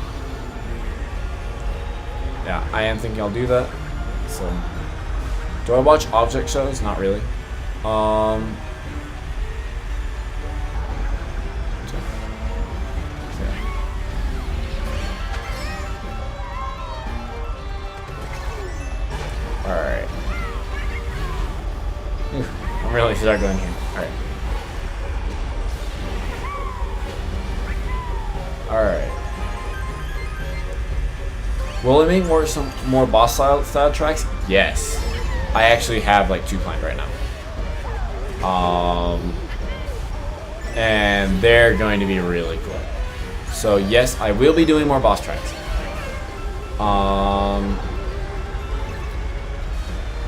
yeah, I am thinking I'll do that. So do I watch object shows? Not really. Alright. I'm really struggling here. Alright. Alright. Will it make some more boss style tracks? Yes. I actually have like 2 planned right now. And they're going to be really cool. So yes, I will be doing more boss tracks.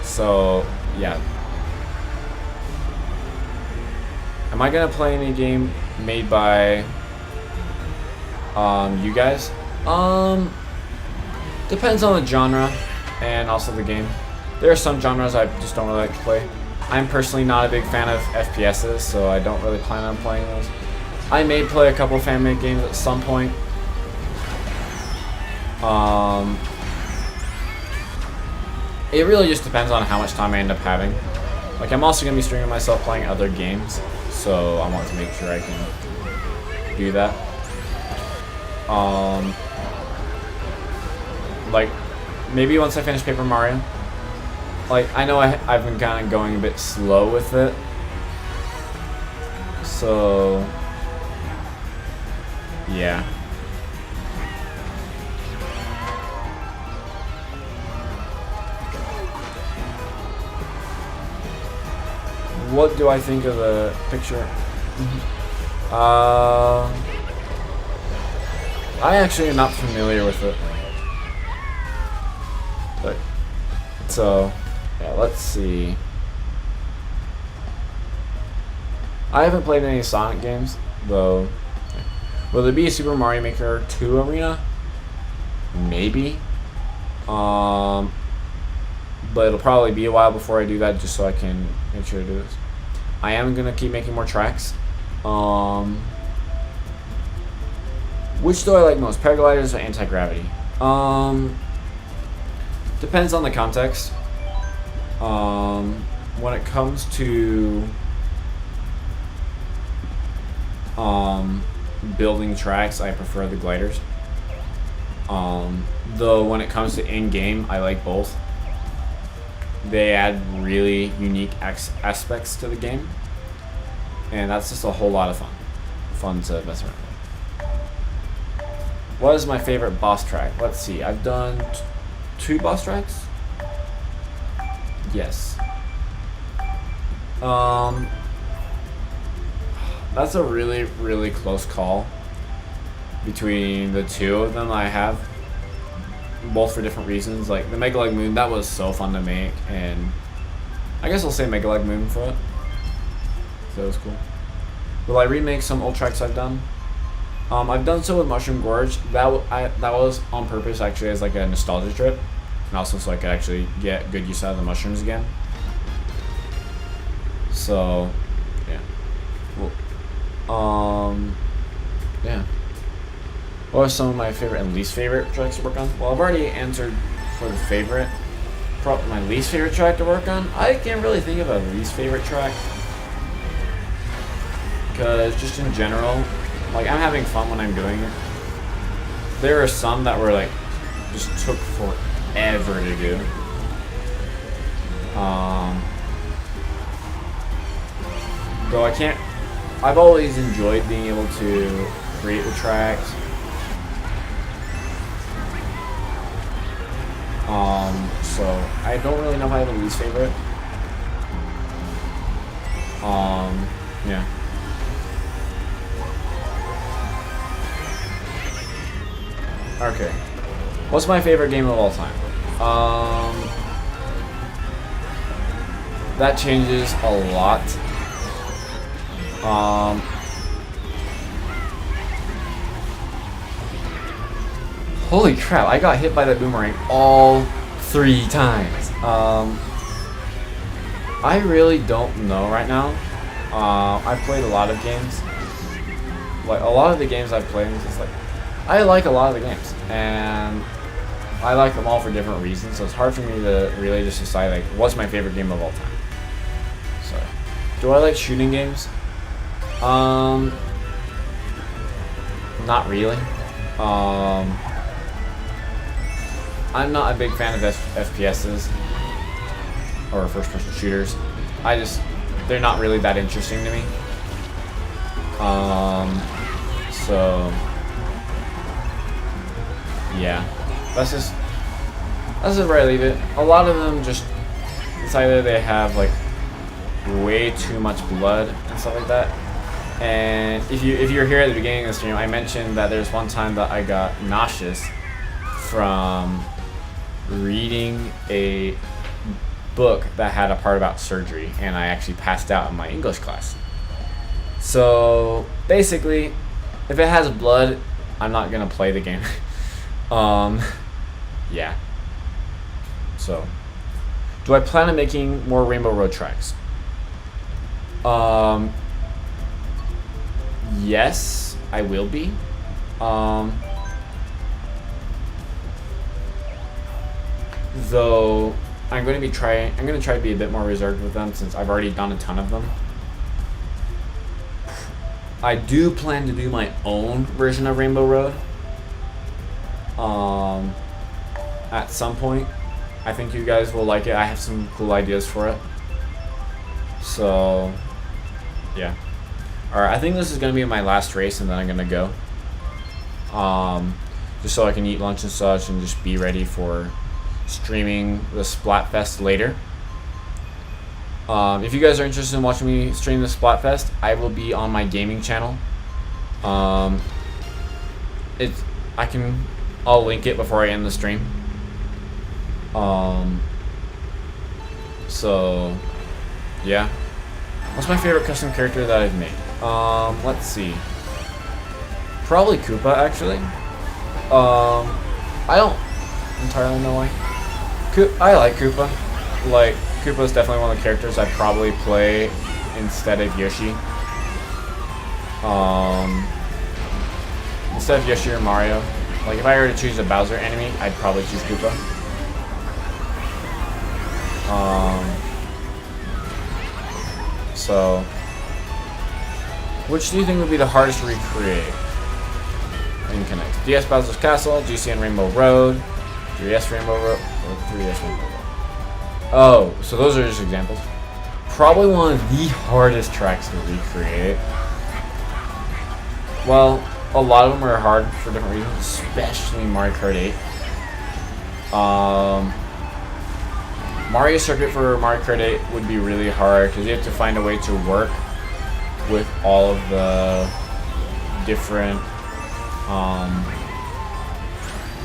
So yeah. Am I gonna play any game made by you guys? Depends on the genre and also the game. There are some genres I just don't really like to play. I'm personally not a big fan of FPSs, so I don't really plan on playing those. I may play a couple fan-made games at some point. It really just depends on how much time I end up having. Like, I'm also going to be streaming myself playing other games, so I want to make sure I can do that. Like, maybe once I finish Paper Mario. Like, I know I've been kind of going a bit slow with it. So, yeah. What do I think of the picture? I actually am not familiar with it. But, so, yeah, let's see. I haven't played any Sonic games, though. Will there be a Super Mario Maker 2 arena? Maybe. But it'll probably be a while before I do that, just so I can make sure to do this. I am gonna keep making more tracks. Which do I like most, paragliders or anti-gravity? Depends on the context. When it comes to building tracks, I prefer the gliders. Though when it comes to in-game, I like both. They add really unique aspects to the game, and that's just a whole lot of fun to mess around with. What is my favorite boss track? Let's see. I've done 2 boss tracks. Yes. That's a really, really close call between the 2 of them I have, both for different reasons. Like the Mega Leg Moon, that was so fun to make, and I guess I'll say Mega Leg Moon for it. So that was cool. Will I remake some old tracks I've done? I've done so with Mushroom Gorge. That was on purpose, actually, as like a nostalgia trip, and also so I could actually get good use out of the mushrooms again. So, yeah. Well, yeah. What are some of my favorite and least favorite tracks to work on? Well, I've already answered for the favorite. Probably my least favorite track to work on. I can't really think of a least favorite track, because just in general, like, I'm having fun when I'm doing it. There are some that were like just took forever to do. Though I've always enjoyed being able to create the tracks. So I don't really know if I have a least favorite. Yeah. Okay. What's my favorite game of all time? That changes a lot. Holy crap, I got hit by that boomerang all 3 times. I really don't know right now. I've played a lot of games. Like, a lot of the games I've played, it's like, I like a lot of the games, and I like them all for different reasons, so it's hard for me to really just decide, like, what's my favorite game of all time. So, do I like shooting games? Not really. I'm not a big fan of FPSs, or first-person shooters. They're not really that interesting to me. So, yeah, that's just where I leave it. A lot of them it's either they have like way too much blood and stuff like that. And if you're here at the beginning of the stream, I mentioned that there's one time that I got nauseous from reading a book that had a part about surgery, and I actually passed out in my English class. So basically, if it has blood, I'm not gonna play the game. Yeah. So, do I plan on making more Rainbow Road tracks? Yes, I will be. Though I'm gonna try to be a bit more reserved with them, since I've already done a ton of them. I do plan to do my own version of Rainbow Road. At some point. I think you guys will like it. I have some cool ideas for it. So, yeah. Alright, I think this is going to be my last race, and then I'm going to go. Just so I can eat lunch and such, and just be ready for streaming the Splatfest later. If you guys are interested in watching me stream the Splatfest, I will be on my gaming channel. I'll link it before I end the stream. So, yeah. What's my favorite custom character that I've made? Let's see. Probably Koopa, actually. I don't entirely know why. I like Koopa. Like, Koopa is definitely one of the characters I'd probably play instead of Yoshi. Instead of Yoshi or Mario. Like, if I were to choose a Bowser enemy, I'd probably choose Koopa. So, which do you think would be the hardest to recreate in Connect? DS Bowser's Castle, GCN Rainbow Road, 3DS Rainbow Road, or 3DS Rainbow Road? Oh, so those are just examples. Probably one of the hardest tracks to recreate. Well, a lot of them are hard for different reasons, especially Mario Kart 8. Mario Circuit for Mario Kart 8 would be really hard because you have to find a way to work with all of the different,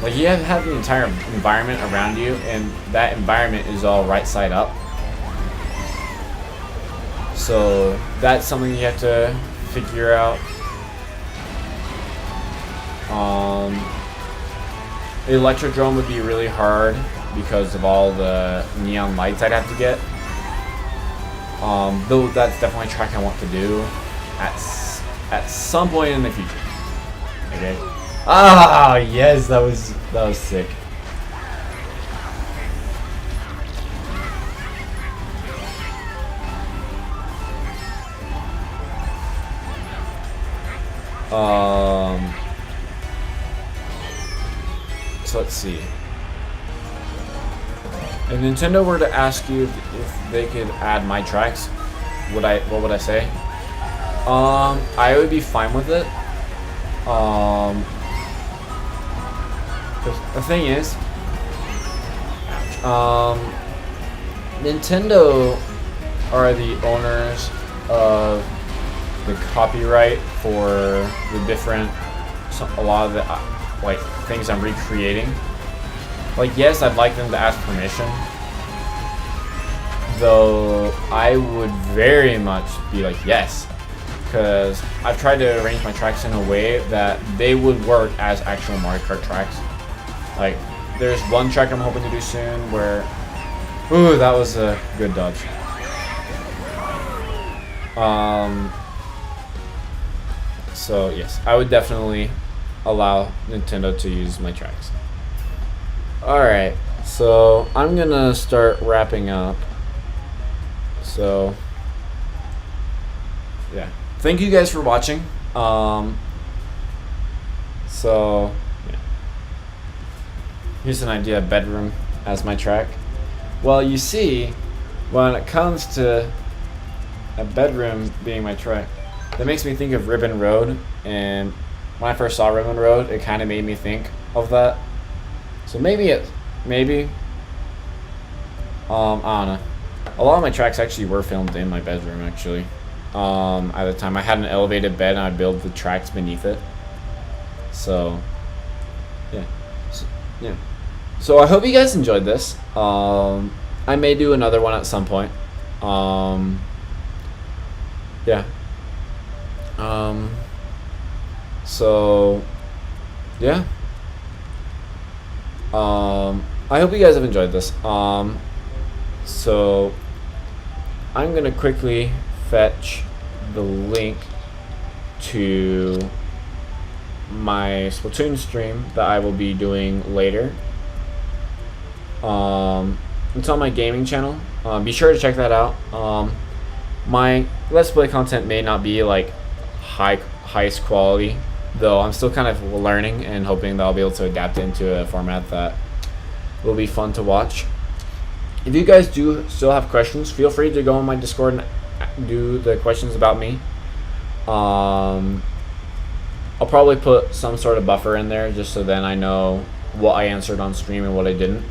like you have to have the entire environment around you, and that environment is all right side up. So that's something you have to figure out. Electrodrome would be really hard because of all the neon lights I'd have to get. Though that's definitely a track I want to do at some point in the future. Okay. Ah, yes, that was sick. So let's see. If Nintendo were to ask you if they could add my tracks, what would I say? I would be fine with it. The thing is, Nintendo are the owners of the copyright for the different, a lot of the like things I'm recreating. Like, yes, I'd like them to ask permission, though I would very much be like, yes, because I've tried to arrange my tracks in a way that they would work as actual Mario Kart tracks. Like, there's one track I'm hoping to do soon where, ooh, that was a good dodge. So yes, I would definitely allow Nintendo to use my tracks. Alright, so I'm gonna start wrapping up. So yeah, thank you guys for watching. So yeah. Here's an idea of bedroom as my track. Well, you see, when it comes to a bedroom being my track, that makes me think of Ribbon Road, and when I first saw Ribbon Road, it kind of made me think of that. So maybe I don't know. A lot of my tracks actually were filmed in my bedroom, actually. At the time, I had an elevated bed and I built the tracks beneath it. So yeah. So I hope you guys enjoyed this. I may do another one at some point. Yeah. So yeah. I hope you guys have enjoyed this. So I'm gonna quickly fetch the link to my Splatoon stream that I will be doing later. It's on my gaming channel. Be sure to check that out. My Let's Play content may not be like highest quality, though I'm still kind of learning and hoping that I'll be able to adapt into a format that will be fun to watch. If you guys do still have questions, feel free to go on my Discord and do the questions about me. I'll probably put some sort of buffer in there just so then I know what I answered on stream and what I didn't.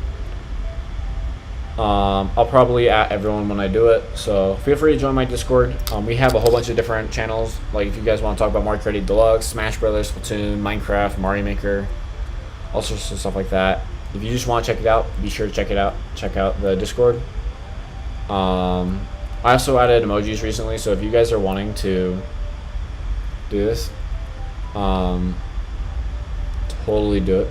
I'll probably at everyone when I do it, so feel free to join my Discord. We have a whole bunch of different channels, like if you guys want to talk about Mario Kart 8 Deluxe, Smash Brothers, Splatoon, Minecraft, Mario Maker, all sorts of stuff like that. If you just want to check it out, be sure to check it out. Check out the Discord. I also added emojis recently, so if you guys are wanting to do this, totally do it.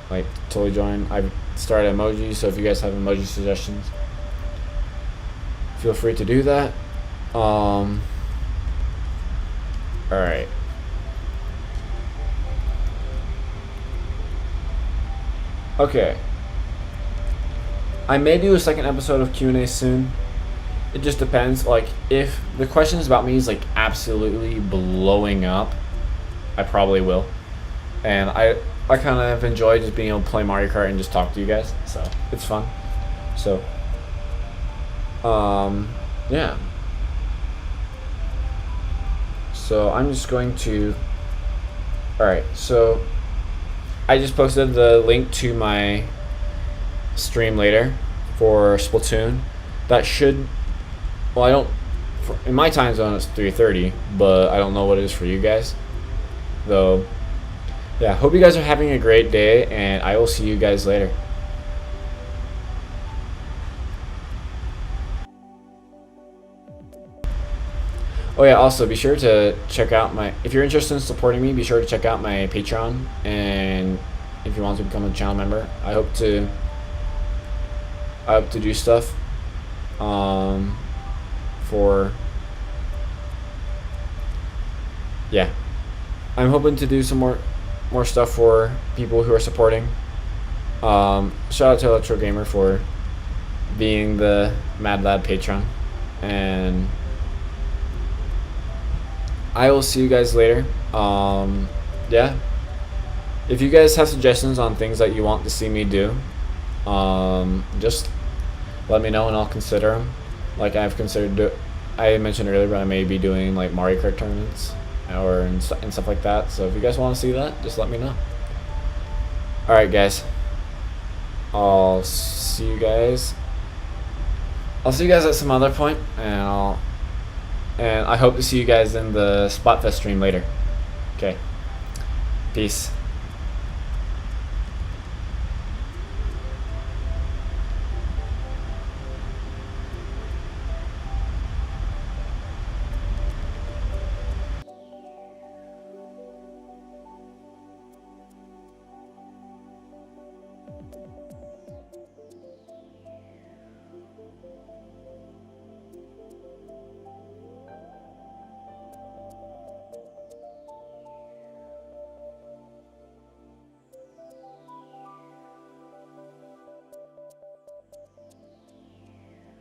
Like, totally join. I've started emojis, so if you guys have emoji suggestions, feel free to do that. Alright. Okay. I may do a second episode of Q&A soon. It just depends. Like, if the questions about me is like absolutely blowing up, I probably will. And I kind of enjoy just being able to play Mario Kart and just talk to you guys, so it's fun. So yeah. So I'm just going to Alright, so I just posted the link to my stream later for Splatoon. That should, well, I don't, in my time zone it's 3:30, but I don't know what it is for you guys. Though, yeah, hope you guys are having a great day, and I will see you guys later. Oh yeah, also be sure to check out my, if you're interested in supporting me, be sure to check out my Patreon, and if you want to become a channel member, I hope to do stuff for, yeah, I'm hoping to do some more stuff for people who are supporting. Shout out to Electro Gamer for being the Mad Lad patron, and I will see you guys later. Yeah, if you guys have suggestions on things that you want to see me do, just let me know and I'll consider them. Like I've considered, I mentioned earlier, but I may be doing like Mario Kart tournaments and stuff like that. So if you guys want to see that, just let me know. All right, guys. I'll see you guys at some other point, and I hope to see you guys in the Spotfest stream later. Okay. Peace.